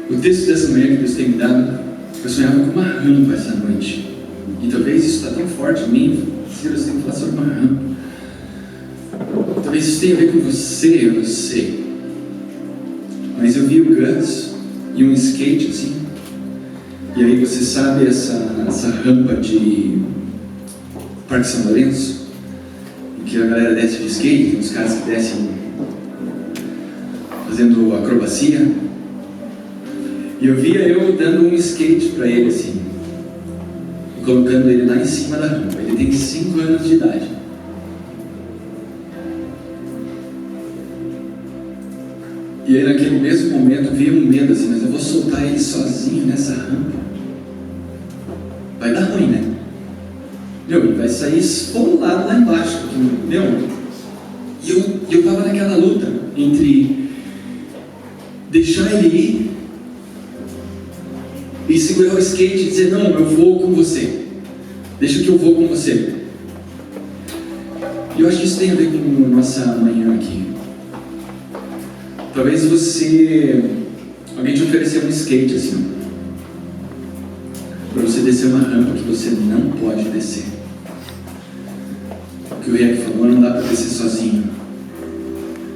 O texto dessa manhã que Deus tem me dado, eu sonhava com uma rampa essa noite. E talvez isso está tão forte em mim, Ciro, você tem que falar sobre uma rampa. Talvez isso tenha a ver com você, eu não sei. Mas eu vi o Gus e um skate assim. E aí você sabe essa rampa de Parque São Lourenço? Em que a galera desce de skate, tem uns caras que descem fazendo acrobacia. E eu via eu dando um skate para ele assim, e colocando ele lá em cima da rampa. Ele tem 5 anos de idade. E aí naquele mesmo momento veio um medo assim, mas eu vou soltar ele sozinho nessa rampa. Vai dar ruim, né? Ele vai sair esfolado lá embaixo. Porque, E eu tava naquela luta entre deixar ele ir e segurar o skate e dizer, não, eu vou com você. Deixa que eu vou com você. E eu acho que isso tem a ver com a nossa manhã aqui. Talvez alguém te ofereceu um skate assim, para você descer uma rampa que você não pode descer. O que o Riek falou, não dá para descer sozinho.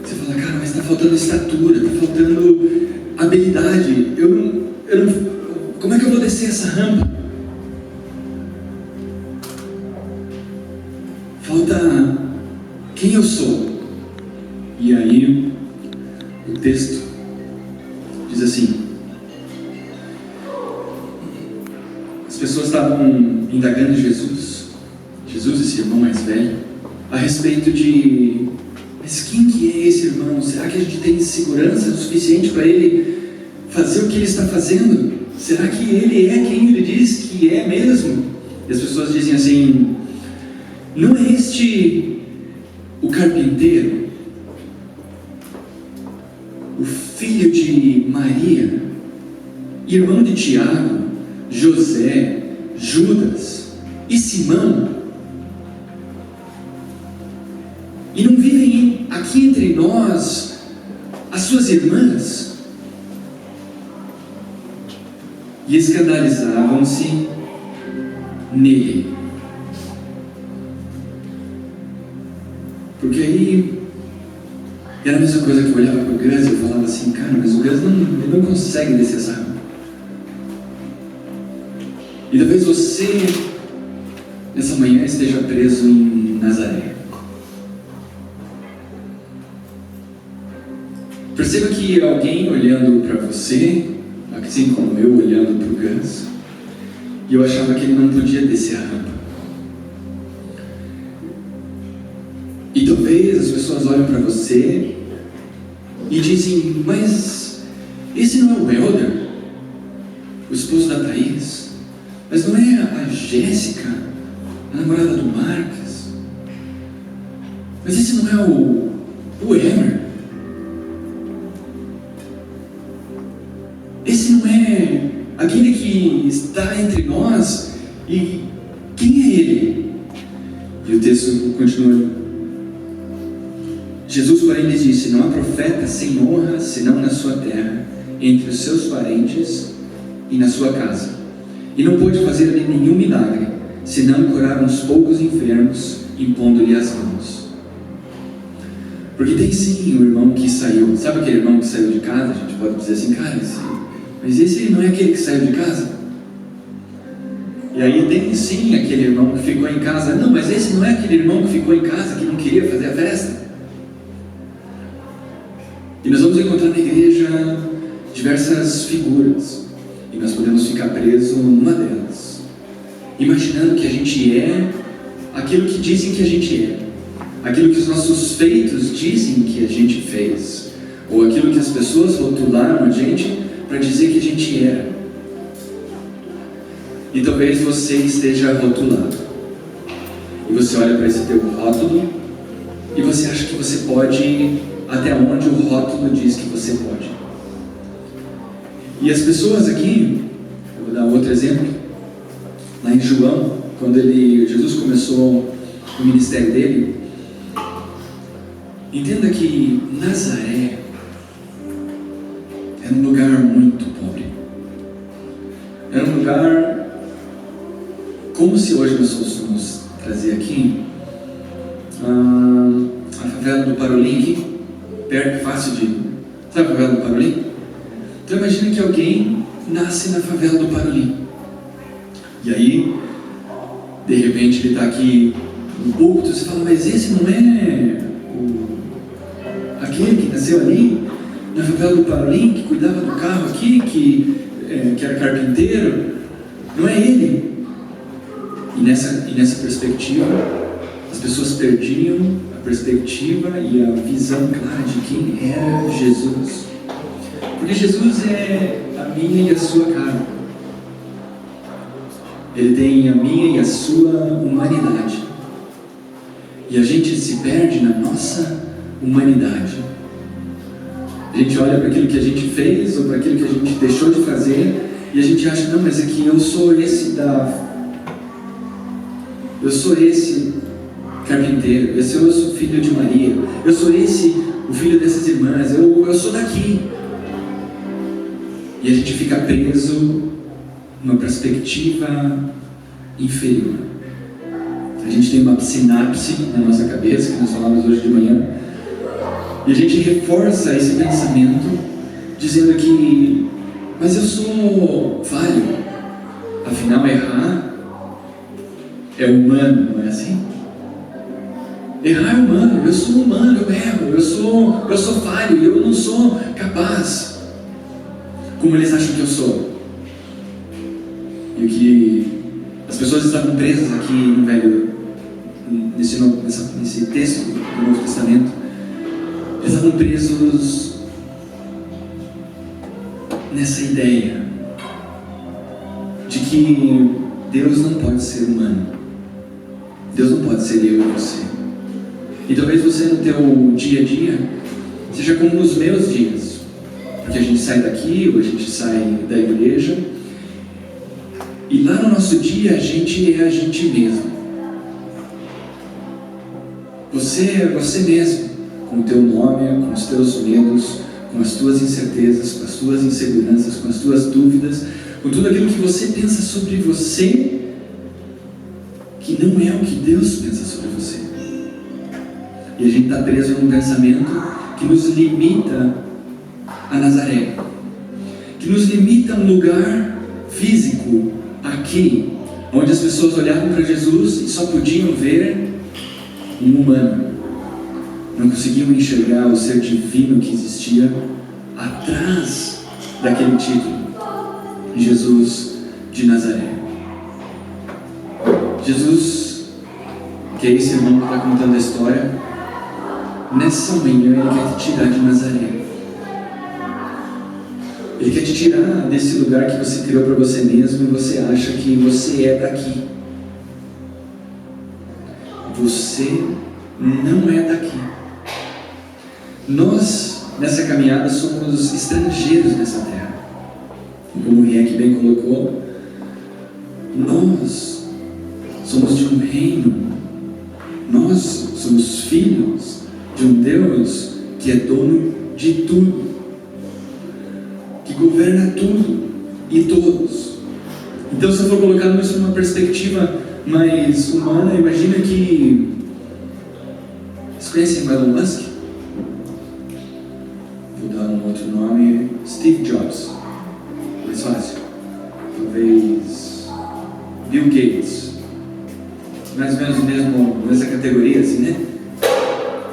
Você fala, cara, mas está faltando estatura, está faltando habilidade. Como é que eu vou descer essa rampa? Falta quem eu sou. E aí, o texto diz assim: as pessoas estavam indagando Jesus, esse irmão mais velho, a respeito de, mas quem que é esse irmão? Será que a gente tem segurança suficiente para ele fazer o que ele está fazendo? Será que ele é quem ele diz que é mesmo? E as pessoas dizem assim, não é este o carpinteiro? O filho de Maria, irmão de Tiago, José, Judas e Simão? E não vivem aqui entre nós as suas irmãs? E escandalizavam-se nele. Porque aí era a mesma coisa que eu olhava para o Gus e eu falava assim, cara, mas o Gus ele não consegue descer essa rampa. E talvez você, nessa manhã, esteja preso em Nazaré. Perceba que alguém olhando para você, assim como eu olhando para o Gus, e eu achava que ele não podia descer a rampa. E talvez as pessoas olhem para você e dizem, mas esse não é o Helder, o esposo da Thaís? Mas não é a Jéssica, a namorada do Marcos? Mas esse não é o Emer? Esse não é aquele que está entre nós? E quem é ele? E o texto continua. Jesus, porém, lhes disse, não há profeta sem honra, senão na sua terra, entre os seus parentes e na sua casa. E não pôde fazer ali nenhum milagre, senão curar uns poucos enfermos, impondo-lhe as mãos. Porque tem sim um irmão que saiu, sabe aquele irmão que saiu de casa? A gente pode dizer assim, cara, mas esse não é aquele que saiu de casa? E aí tem sim aquele irmão que ficou em casa. Não, mas esse não é aquele irmão que ficou em casa, que não queria fazer a festa? E nós vamos encontrar na igreja diversas figuras, e nós podemos ficar presos numa delas, imaginando que a gente é aquilo que dizem que a gente é, aquilo que os nossos feitos dizem que a gente fez, ou aquilo que as pessoas rotularam a gente para dizer que a gente era. E talvez você esteja rotulado, e você olha para esse teu rótulo e você acha que você pode ir até onde o rótulo diz que você pode. E as pessoas aqui, eu vou dar outro exemplo, lá em João, quando Jesus começou o ministério dele, entenda que Nazaré era um lugar muito pobre. Era um lugar como se hoje nós fôssemos trazer aqui a favela do Parolim, perto, fácil de... Sabe a favela do Parolim? Então imagina que alguém nasce na favela do Parolim. E aí, de repente ele está aqui no púlpito, você fala, mas esse não é aquele que nasceu ali, na favela do Parolim, que cuidava do carro aqui, que era carpinteiro? Não é ele. E nessa perspectiva, as pessoas perdiam a perspectiva e a visão clara de quem era Jesus. Porque Jesus é a minha e a sua cara. Ele tem a minha e a sua humanidade. E a gente se perde na nossa humanidade. A gente olha para aquilo que a gente fez ou para aquilo que a gente deixou de fazer e a gente acha, não, mas é que eu sou esse carpinteiro, eu sou filho de Maria, eu sou o filho dessas irmãs, eu sou daqui. E a gente fica preso numa perspectiva inferior. A gente tem uma sinapse na nossa cabeça, que nós falamos hoje de manhã, e a gente reforça esse pensamento dizendo que, mas eu sou falho, afinal errar é humano, não é assim? Errar é humano, eu sou humano, eu erro, eu sou falho, eu não sou capaz, como eles acham que eu sou. E o que as pessoas estavam presas aqui nesse texto do Novo Testamento, eles estavam presos nessa ideia de que Deus não pode ser humano. Deus não pode ser eu e você. E talvez você no teu dia a dia seja como nos meus dias, porque a gente sai daqui ou a gente sai da igreja e lá no nosso dia a gente é a gente mesmo. Você é você mesmo, com o teu nome, com os teus medos, com as tuas incertezas, com as tuas inseguranças, com as tuas dúvidas, com tudo aquilo que você pensa sobre você, que não é o que Deus pensa sobre você. E a gente está preso num pensamento que nos limita a Nazaré, que nos limita a um lugar físico aqui, onde as pessoas olhavam para Jesus e só podiam ver um humano, não conseguiam enxergar o ser divino que existia atrás daquele título, Jesus de Nazaré. Jesus, que é esse irmão que está contando a história, nessa manhã ele quer te tirar de Nazaré. Ele quer te tirar desse lugar que você criou para você mesmo e você acha que você é daqui. Você não é daqui. Nós, nessa caminhada, somos estrangeiros nessa terra. Como o Riek bem colocou, nós somos de um reino. Nós somos filhos de um Deus que é dono de tudo, que governa tudo e todos. Então, se eu for colocar isso numa perspectiva mais humana, imagina que... Vocês conhecem o Elon Musk? Vou dar um outro nome: Steve Jobs. Mais fácil. Talvez Bill Gates. Mais ou menos mesmo nessa categoria, assim, né?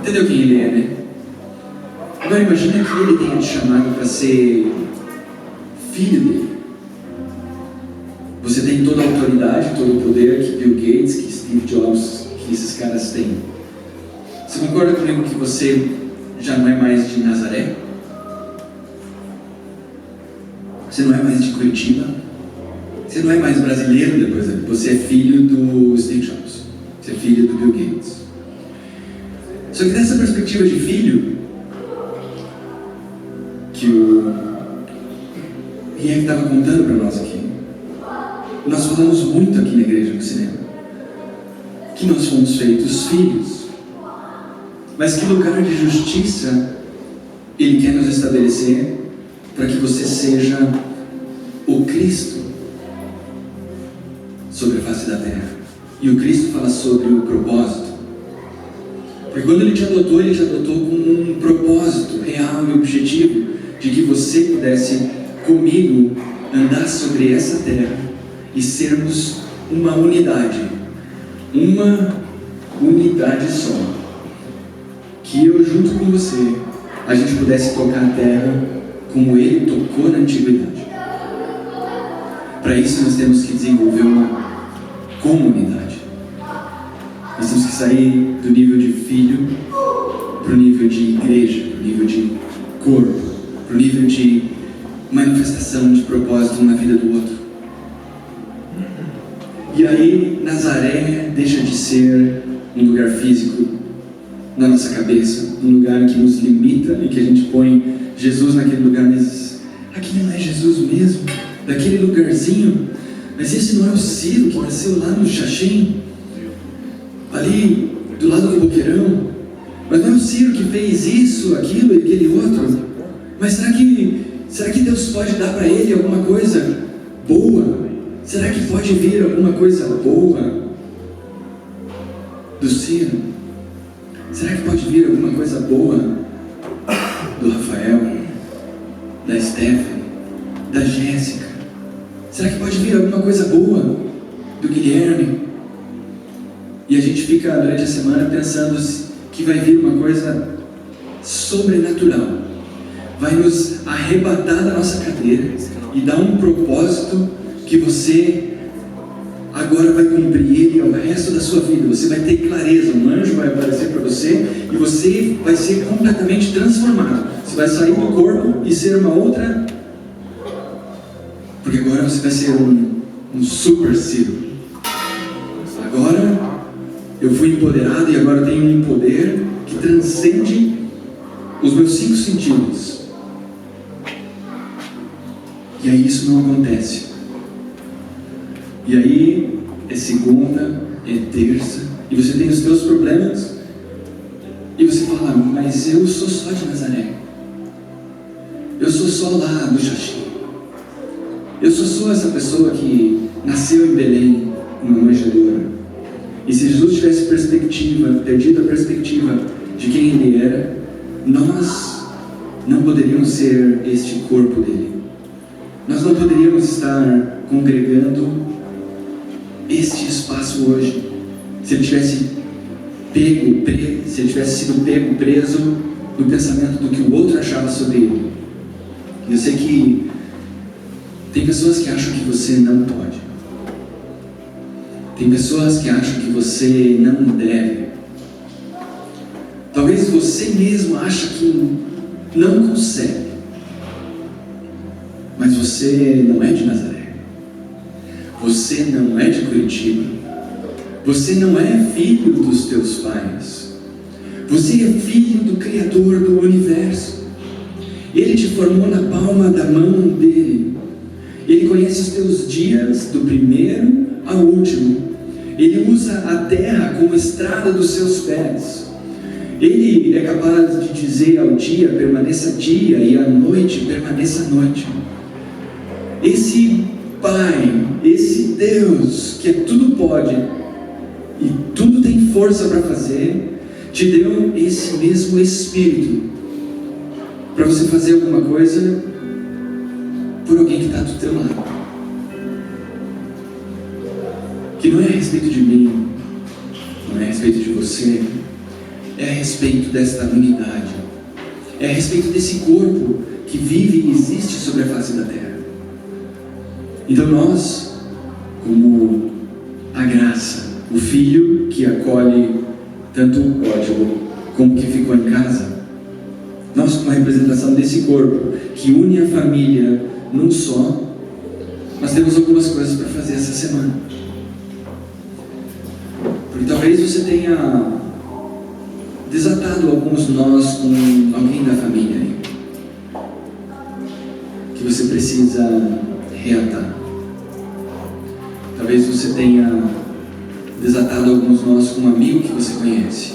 Entendeu quem ele é, né? Agora imagina que ele tenha te chamado para ser filho dele. Você tem toda a autoridade, todo o poder que Bill Gates, que Steve Jobs, que esses caras têm. Você concorda comigo que você já não é mais de Nazaré? Você não é mais de Curitiba? Você não é mais brasileiro, por exemplo. Você é filho do Steve Jobs. Você é filho do Bill Gates. Só que nessa perspectiva de filho, que o Riek estava contando para nós aqui, nós falamos muito aqui na igreja do cinema, que nós fomos feitos filhos. Mas que lugar de justiça Ele quer nos estabelecer para que você seja o Cristo sobre a face da terra. E o Cristo fala sobre o propósito. Porque quando Ele te adotou com um propósito real e objetivo de que você pudesse, comigo, andar sobre essa terra e sermos uma unidade só. Que eu, junto com você, a gente pudesse tocar a terra como Ele tocou na antiguidade. Para isso nós temos que desenvolver uma comunidade. Nós temos que sair do nível de filho para o nível de igreja, para o nível de corpo, para o nível de manifestação de propósito na vida do outro. E aí Nazaré deixa de ser um lugar físico na nossa cabeça, um lugar que nos limita e que a gente põe Jesus naquele lugar, mas aquele não é Jesus mesmo, daquele lugarzinho, mas esse não é o Ciro que nasceu lá no Xaxim, ali do lado do Boqueirão, mas não é o Ciro que fez isso, aquilo e aquele outro, mas será que Deus pode dar para ele alguma coisa boa? Será que pode vir alguma coisa boa do Ciro? Será que pode vir alguma coisa boa do Rafael, da Stephanie, da Jéssica? Será que pode vir alguma coisa boa do Guilherme? E a gente fica durante a semana pensando que vai vir uma coisa sobrenatural, vai nos arrebatar da nossa cadeira e dar um propósito que você agora vai cumprir ele ao resto da sua vida. Você vai ter clareza, um anjo vai aparecer para você e você vai ser completamente transformado. Você vai sair do corpo e ser uma outra, porque agora você vai ser um super Ciro. Agora eu fui empoderado e agora eu tenho um poder que transcende os meus 5 sentidos. E aí isso não acontece. E aí é segunda, é terça, e você tem os teus problemas, e você fala, mas eu sou só de Nazaré, eu sou só lá do Xaxim, eu sou só essa pessoa que nasceu em Belém, uma manjedoura. E se Jesus tivesse perdido a perspectiva de quem Ele era, nós não poderíamos ser este corpo dele. Nós não poderíamos estar congregando este espaço hoje, se ele tivesse sido pego preso no pensamento do que o outro achava sobre ele. Eu sei que tem pessoas que acham que você não pode, tem pessoas que acham que você não deve, talvez você mesmo acha que não consegue, mas você não é de Nazaré. Você não é de Curitiba. Você não é filho dos teus pais. Você é filho do Criador do universo. Ele te formou na palma da mão dele. Ele conhece os teus dias, do primeiro ao último. Ele usa a terra como estrada dos seus pés. Ele é capaz de dizer ao dia, permaneça dia, e à noite, permaneça noite. Esse Pai, esse Deus que tudo pode e tudo tem força para fazer, te deu esse mesmo Espírito para você fazer alguma coisa por alguém que está do teu lado, que não é a respeito de mim, não é a respeito de você, é a respeito desta unidade, é a respeito desse corpo que vive e existe sobre a face da terra. Então nós, como a graça, o filho que acolhe tanto o código como que ficou em casa, nós, como a representação desse corpo que une a família num só, nós temos algumas coisas para fazer essa semana. Porque talvez você tenha desatado alguns nós com alguém da família aí, que você precisa reatar. Talvez você tenha desatado alguns nós com um amigo que você conhece,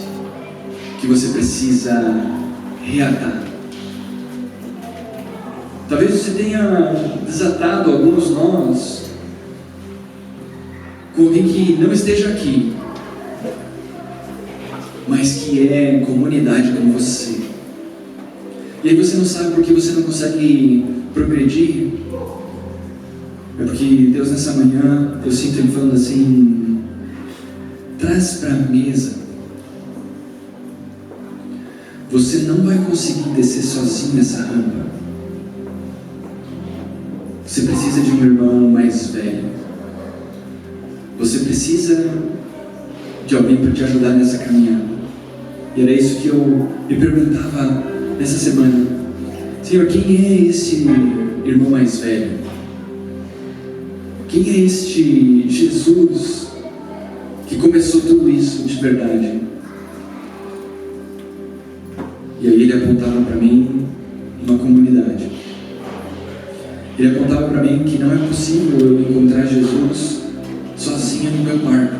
que você precisa reatar. Talvez você tenha desatado alguns nós com alguém que não esteja aqui, mas que é em comunidade com você. E aí você não sabe por que você não consegue progredir. É porque Deus nessa manhã, eu sinto Ele falando assim: traz para a mesa. Você não vai conseguir descer sozinho essa rampa. Você precisa de um irmão mais velho. Você precisa de alguém para te ajudar nessa caminhada. E era isso que eu me perguntava nessa semana: Senhor, quem é esse irmão mais velho? Quem é este Jesus que começou tudo isso de verdade? E aí Ele apontava para mim uma comunidade. Ele apontava para mim que não é possível eu encontrar Jesus sozinho no meu quarto.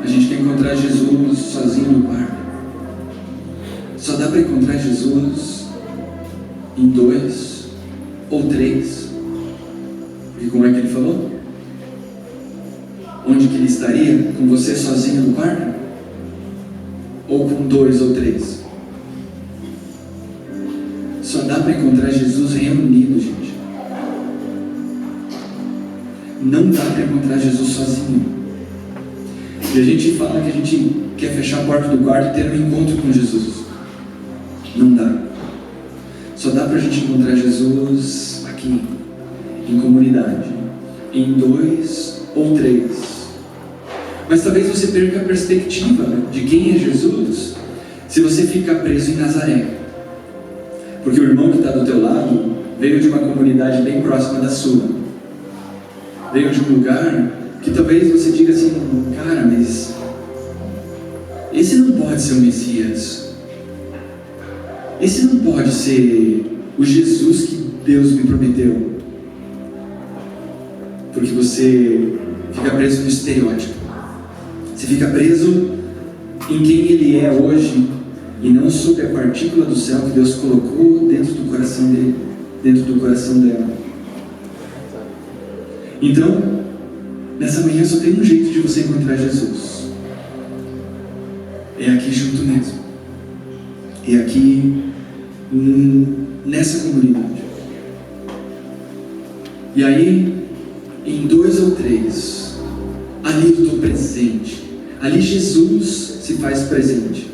A gente quer encontrar Jesus sozinho no quarto. Só dá para encontrar Jesus em 2 ou 3. E como é que Ele falou? Onde que Ele estaria? Com você sozinho no quarto? Ou com 2 ou 3? Só dá para encontrar Jesus reunido, gente. Não dá para encontrar Jesus sozinho. E a gente fala que a gente quer fechar a porta do quarto e ter um encontro com Jesus. Não dá. Só dá para a gente encontrar Jesus aqui, em comunidade, em 2 ou 3. Mas talvez você perca a perspectiva de quem é Jesus se você ficar preso em Nazaré. Porque o irmão que está do teu lado veio de uma comunidade bem próxima da sua. Veio de um lugar que talvez você diga assim: cara, mas esse não pode ser o Messias. Esse não pode ser o Jesus que Deus me prometeu. Porque você fica preso no estereótipo. Você fica preso em quem Ele é hoje e não sobre a partícula do céu que Deus colocou dentro do coração dele, dentro do coração dela. Então, nessa manhã só tem um jeito de você encontrar Jesus. É aqui junto mesmo. É aqui nessa comunidade. E aí, em 2 ou 3, ali eu estou presente. Ali Jesus se faz presente.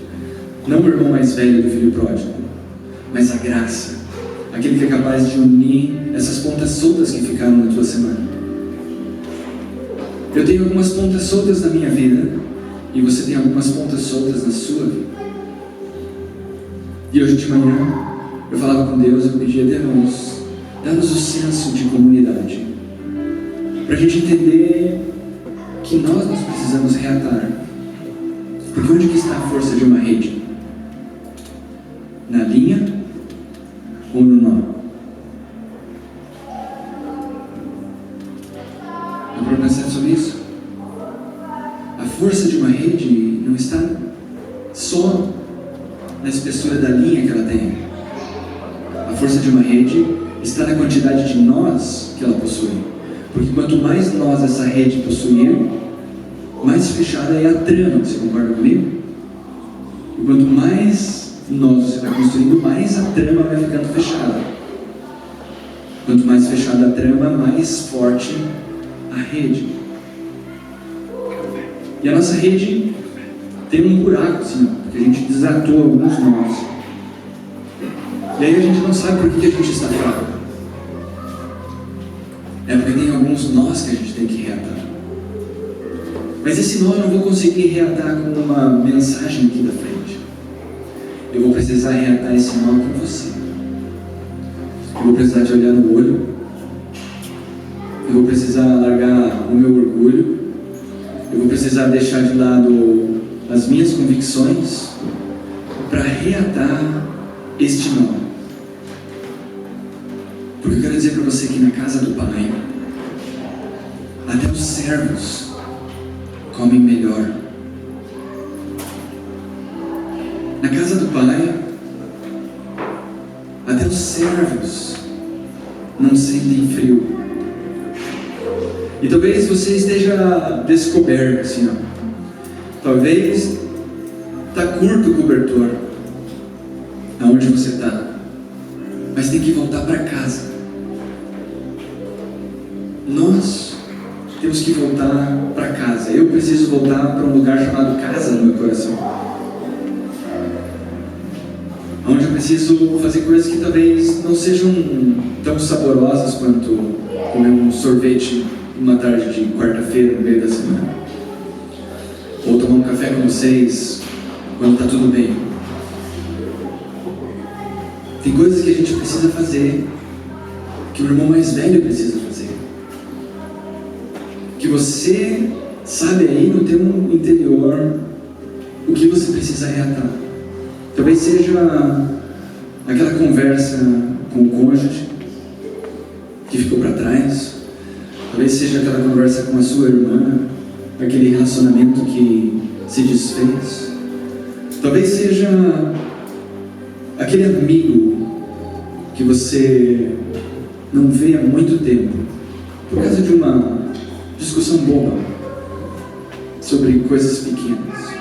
Não o irmão mais velho do filho pródigo, mas a graça. Aquele que é capaz de unir essas pontas soltas que ficaram na tua semana. Eu tenho algumas pontas soltas na minha vida, e você tem algumas pontas soltas na sua vida. E hoje de manhã, eu falava com Deus, eu pedia: Deus, dá-nos o senso de comunidade, para a gente entender que nós precisamos reatar. Porque onde que está a força de uma rede? Na linha ou no nó? Dá para pensar sobre isso? A força de uma rede não está só na espessura da linha que ela tem. A força de uma rede está na quantidade de nós que ela possui. Porque quanto mais nós essa rede possuir, mais fechada é a trama. Você concorda comigo? E quanto mais nós você vai construindo, mais a trama vai ficando fechada. Quanto mais fechada a trama, mais forte a rede. E a nossa rede tem um buraco assim, porque a gente desatou alguns nós. E aí a gente não sabe por que a gente está fraco. É porque tem alguns nós que a gente tem que reatar. Mas esse nó eu não vou conseguir reatar com uma mensagem aqui da frente. Eu vou precisar reatar esse nó com você. Eu vou precisar te olhar no olho. Eu vou precisar largar o meu orgulho. Eu vou precisar deixar de lado as minhas convicções para reatar este nó. Porque eu quero dizer para você que na casa do Pai, até os servos comem melhor. Na casa do Pai, Até os servos não sentem frio. E talvez você esteja descoberto, assim, ó. Talvez está curto o cobertor aonde você está, mas tem que voltar para casa. Nós temos que voltar para casa. Eu preciso voltar para um lugar chamado casa no meu coração, onde eu preciso fazer coisas que talvez não sejam tão saborosas quanto comer um sorvete uma tarde de quarta-feira no meio da semana, ou tomar um café com vocês quando está tudo bem. Tem coisas que a gente precisa fazer, que o irmão mais velho precisa fazer, que você sabe aí no teu interior o que você precisa reatar. Talvez seja aquela conversa com o cônjuge que ficou para trás. Talvez seja aquela conversa com a sua irmã, aquele relacionamento que se desfez. Talvez seja aquele amigo que você não vê há muito tempo, por causa de uma discussão boba sobre coisas pequenas.